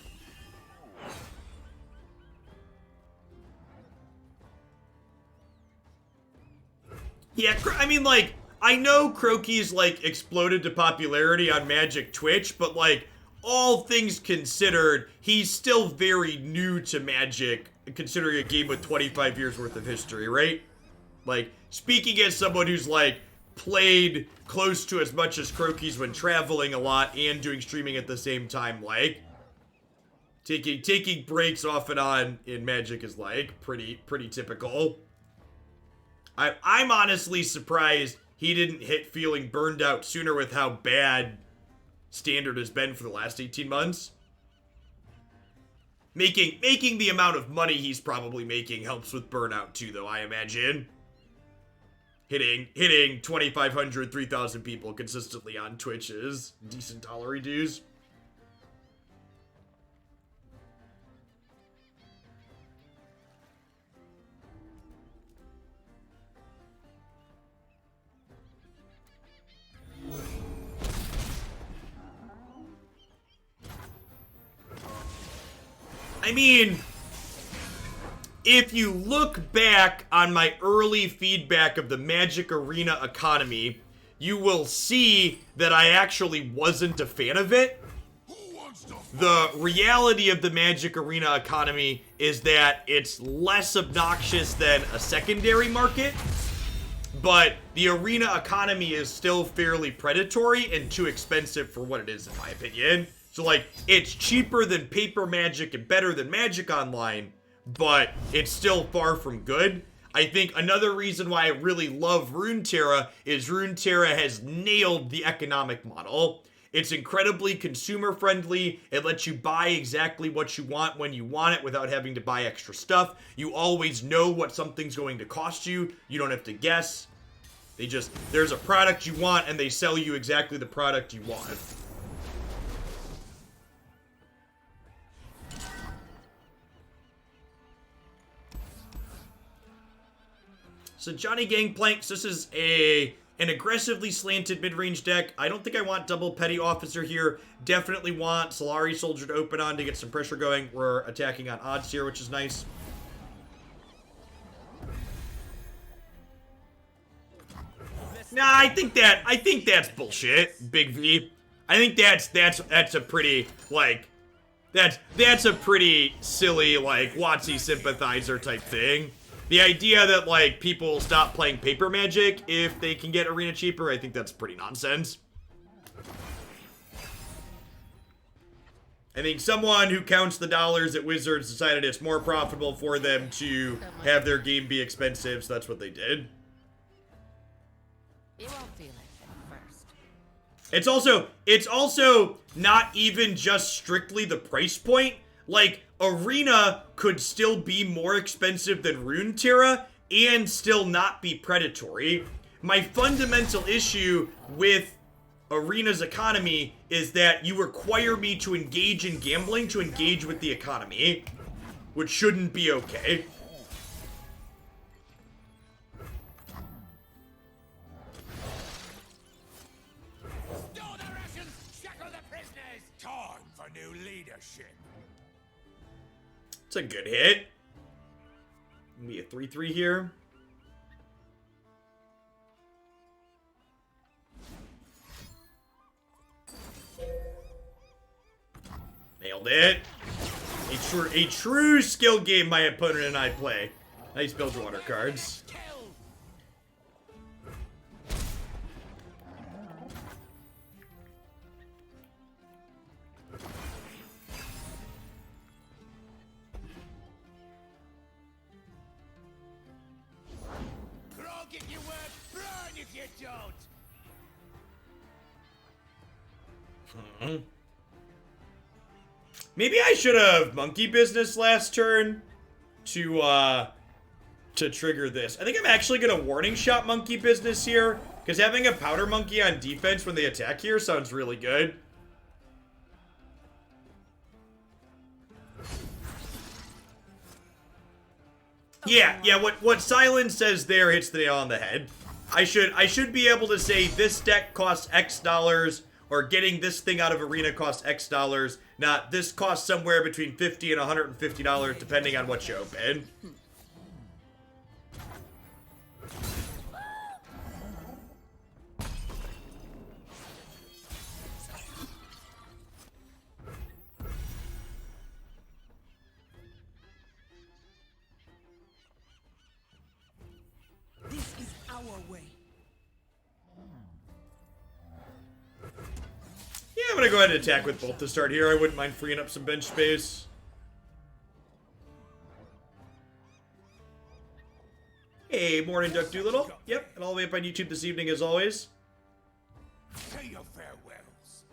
Yeah, I mean, like, I know Croaky's, like, exploded to popularity on Magic Twitch, but, like, all things considered, he's still very new to Magic, considering a game with 25 years worth of history, right? Like, speaking as someone who's, like, played close to as much as Croaky's when traveling a lot and doing streaming at the same time, like, taking breaks off and on in Magic is, like, pretty typical. I'm honestly surprised he didn't hit feeling burned out sooner with how bad Standard has been for the last 18 months. Making the amount of money he's probably making helps with burnout too, though, I imagine. Hitting 2,500, 3,000 people consistently on Twitch is decent dollar dues. I mean, if you look back on my early feedback of the Magic Arena economy, you will see that I actually wasn't a fan of it. The reality of the Magic Arena economy is that it's less obnoxious than a secondary market, but the arena economy is still fairly predatory and too expensive for what it is, in my opinion. So, like, it's cheaper than paper Magic and better than Magic Online, but it's still far from good. I think another reason why I really love Runeterra is Runeterra has nailed the economic model. It's incredibly consumer friendly. It lets you buy exactly what you want when you want it without having to buy extra stuff. You always know what something's going to cost you. You don't have to guess. There's a product you want and they sell you exactly the product you want. So Johnny Gangplanks, this is an aggressively slanted mid-range deck. I don't think I want double Petty Officer here. Definitely want Solari Soldier to open on to get some pressure going. We're attacking on odds here, which is nice. Nah, I think that's bullshit, Big V. I think that's a pretty, like, that's a pretty silly, like, WotC sympathizer type thing. The idea that, like, people will stop playing paper Magic if they can get Arena cheaper, I think that's pretty nonsense. I think someone who counts the dollars at Wizards decided it's more profitable for them to have their game be expensive, so that's what they did. You won't feel it at first. It's also not even just strictly the price point. Like, Arena could still be more expensive than Runeterra and still not be predatory. My fundamental issue with Arena's economy is that you require me to engage in gambling to engage with the economy, which shouldn't be okay. Store the rations, shackle the prisoners. Time for new leadership. It's a good hit. Be a 3/3 here. Nailed it. A true skill game my opponent and I play. Nice Bilgewater cards. Grog if you work, burn if you don't. Maybe I should have Monkey Business last turn to trigger this. I think I'm actually gonna Warning Shot Monkey Business here, because having a Powder Monkey on defense when they attack here sounds really good. Yeah, what Silence says there hits the nail on the head. I should be able to say this deck costs X dollars, or getting this thing out of Arena costs X dollars, not this costs somewhere between $50 and $150 depending on what you open. This is our way. Yeah, I'm gonna go ahead and attack with both to start here. I wouldn't mind freeing up some bench space. Hey, morning, Duck Doolittle. Yep, and all the way up on YouTube this evening as always. Say your farewells.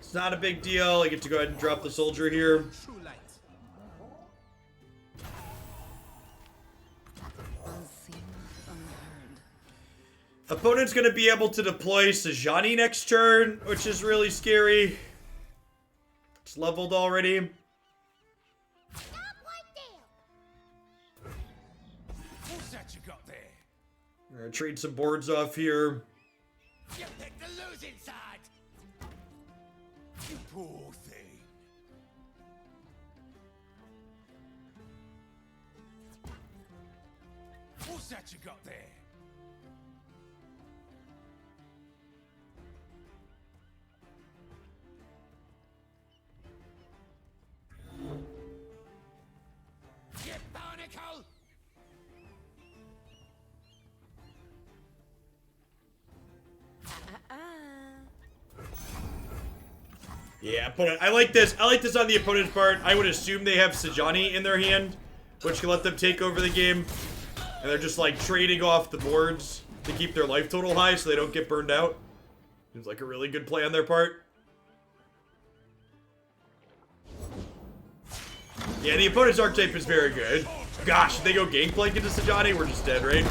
It's not a big deal. I get to go ahead and drop the soldier here. True light. Unseen, unheard. Opponent's gonna be able to deploy Sejanni next turn, which is really scary. It's leveled already. Stop right there. What's that you got there? I'm gonna trade some boards off here. You picked the losing side. You poor thing. What's that you got there? You barnacle! Yeah, opponent. I like this. I like this on the opponent's part. I would assume they have Sejanni in their hand, which can let them take over the game. And they're just like trading off the boards to keep their life total high so they don't get burned out. Seems like a really good play on their part. Yeah, the opponent's archetype is very good. Gosh, if they go Gangplank into Sejanni, we're just dead, right?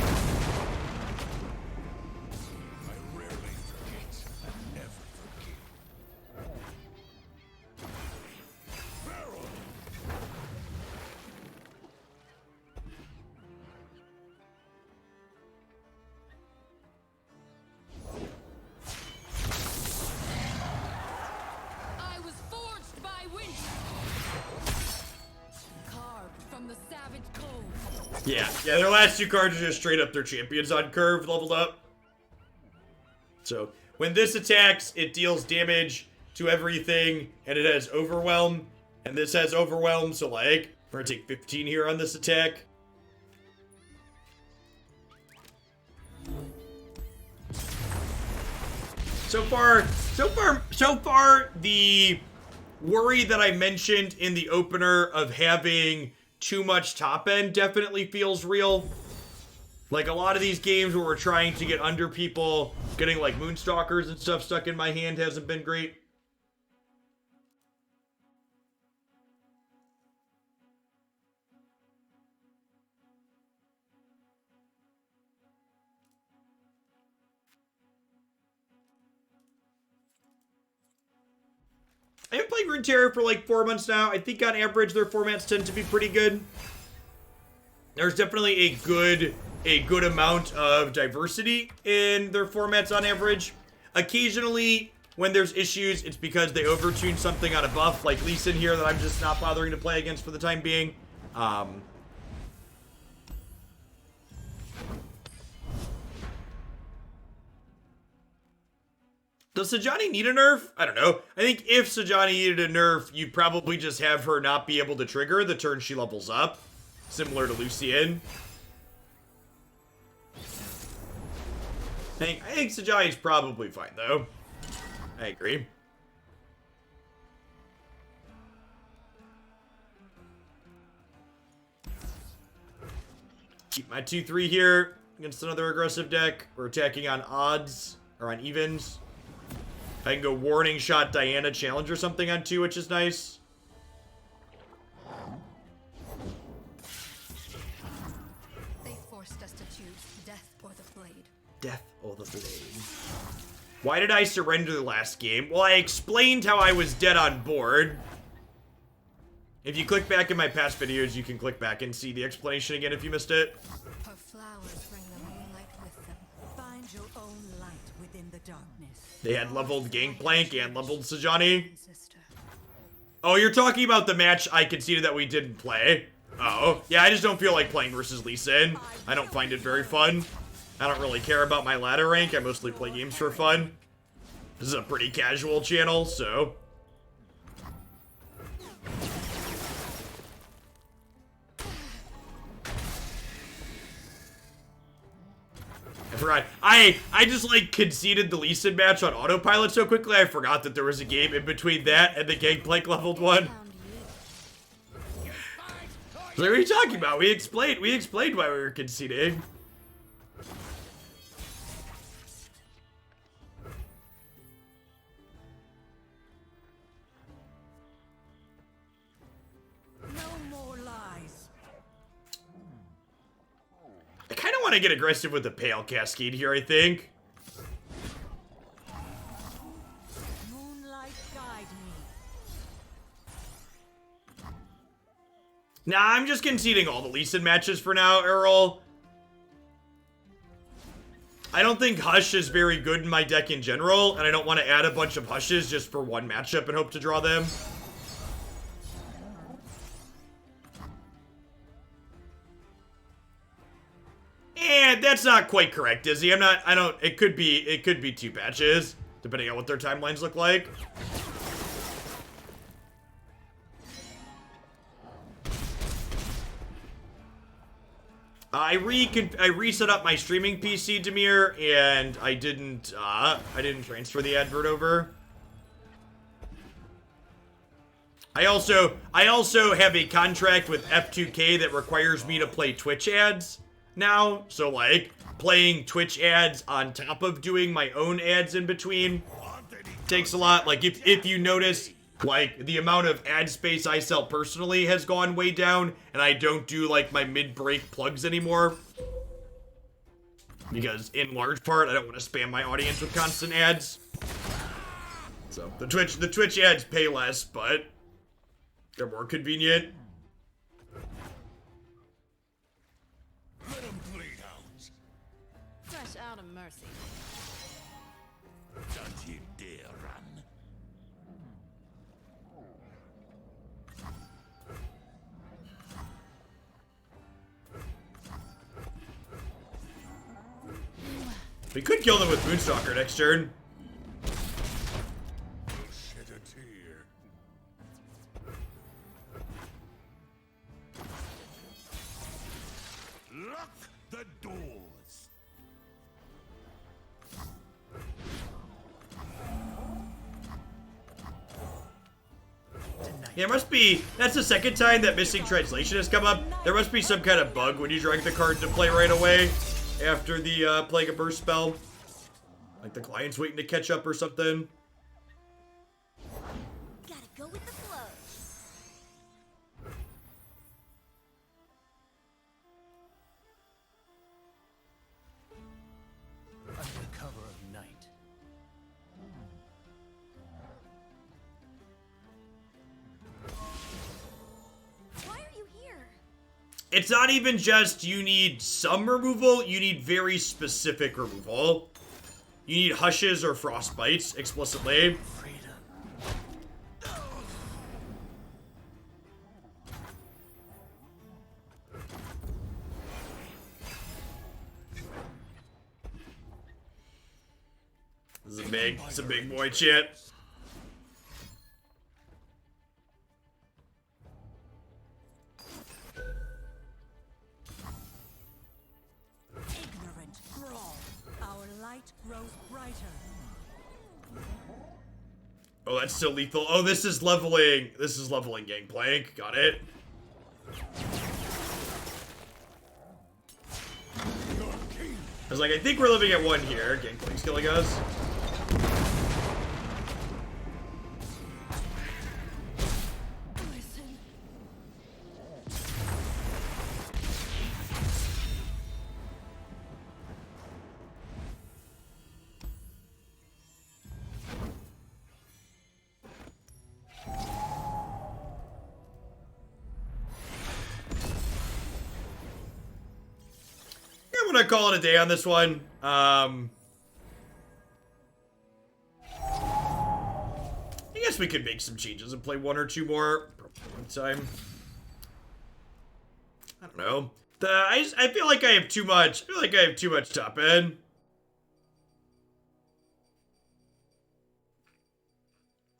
Yeah, their last 2 cards are just straight up their champions on curve leveled up. So, when this attacks, it deals damage to everything, and it has Overwhelm, and this has Overwhelm, so like, we're gonna take 15 here on this attack. So far, the worry that I mentioned in the opener of having too much top end definitely feels real. Like, a lot of these games where we're trying to get under people, getting like Moonstalkers and stuff stuck in my hand hasn't been great. I've been playing Runeterra for like 4 months now. I think on average their formats tend to be pretty good. There's definitely a good amount of diversity in their formats on average. Occasionally, when there's issues, it's because they overtune something on a buff, like Lee Sin here, that I'm just not bothering to play against for the time being. Does Sajani need a nerf? I don't know. I think if Sajani needed a nerf, you'd probably just have her not be able to trigger the turn she levels up. Similar to Lucian. I think Sajani's probably fine, though. I agree. Keep my 2-3 here against another aggressive deck. We're attacking on odds, or on evens. I can go Warning Shot Diana Challenge or something on 2, which is nice. They forced us to choose death or the blade. Death or the blade. Why did I surrender the last game? Well, I explained how I was dead on board. If you click back in my past videos, you can click back and see the explanation again if you missed it. Her flowers bring the moonlight with them. Find your own light within the darkness. They had leveled Gangplank and leveled Sajani. Sister. Oh, you're talking about the match I conceded that we didn't play? Oh, yeah, I just don't feel like playing versus Lee Sin. I don't find it very fun. I don't really care about my ladder rank. I mostly play games for fun. This is a pretty casual channel, so... I forgot. I just, like, conceded the Lee Sin match on autopilot so quickly, I forgot that there was a game in between that and the Gangplank leveled one. So what are you talking about? We explained why we were conceding. No more lies. I kind of want to get aggressive with the Pale Cascade here, I think. Moonlight guide me. Nah, I'm just conceding all the Lee Sin matches for now, Earl. I don't think Hush is very good in my deck in general, and I don't want to add a bunch of Hushes just for one matchup and hope to draw them. And that's not quite correct, is he? It could be 2 patches, depending on what their timelines look like. I reset up my streaming PC, Demir, and I didn't transfer the advert over. I also have a contract with F2K that requires me to play Twitch ads now, so like playing Twitch ads on top of doing my own ads in between takes a lot. Like if you notice, like the amount of ad space I sell personally has gone way down, and I don't do like my mid-break plugs anymore. Because in large part, I don't want to spam my audience with constant ads. So the Twitch ads pay less, but they're more convenient. Let 'em bleed out. Fresh out of mercy. Don't you dare run. We could kill them with Moonstalker next turn. Shed a tear. Lock the doors. Yeah, it must be, that's the second time that missing translation has come up. There must be some kind of bug when you drag the card into play right away after the Plague of Burst spell. Like the client's waiting to catch up or something. Gotta go with the flow. Under cover of night. Why are you here? It's not even just you need some removal, you need very specific removal. You need Hushes or Frostbites explicitly. Freedom. This is it's a big boy chat. Ignorant thrall. Our light grows brighter. Oh, that's still lethal. Oh, this is leveling. This is leveling Gangplank. Got it. I was like, I think we're living at 1 here. Gangplank's killing us. Listen. I'm gonna call it a day on this one. I guess we could make some changes and play 1 or 2 more one time. I don't know. I feel like I have too much. I feel like I have too much top end.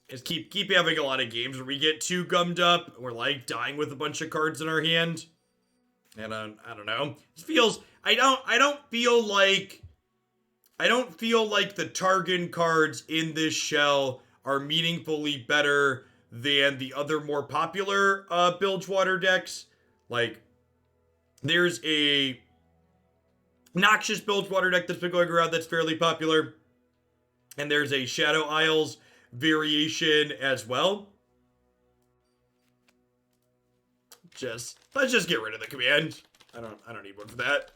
Just keep having a lot of games where we get too gummed up and we're like dying with a bunch of cards in our hand. And I don't know. It feels I don't feel like the Targon cards in this shell are meaningfully better than the other more popular Bilgewater decks. Like, there's a Noxious Bilgewater deck that's been going around that's fairly popular. And there's a Shadow Isles variation as well. Let's just get rid of the command. I don't need one for that.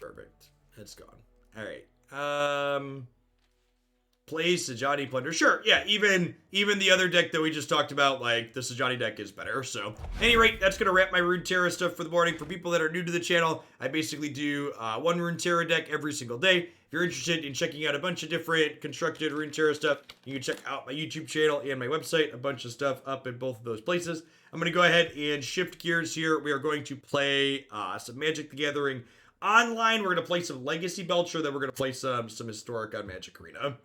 Perfect. It's gone. All right. Play Sajani Plunder. Sure, yeah, even the other deck that we just talked about, like, the Sajani deck is better. So, at any rate, that's going to wrap my Runeterra stuff for the morning. For people that are new to the channel, I basically do one Runeterra deck every single day. If you're interested in checking out a bunch of different constructed Runeterra stuff, you can check out my YouTube channel and my website. A bunch of stuff up in both of those places. I'm going to go ahead and shift gears here. We are going to play some Magic the Gathering online. We're going to play some Legacy Belcher, then we're going to play some Historic on Magic Arena.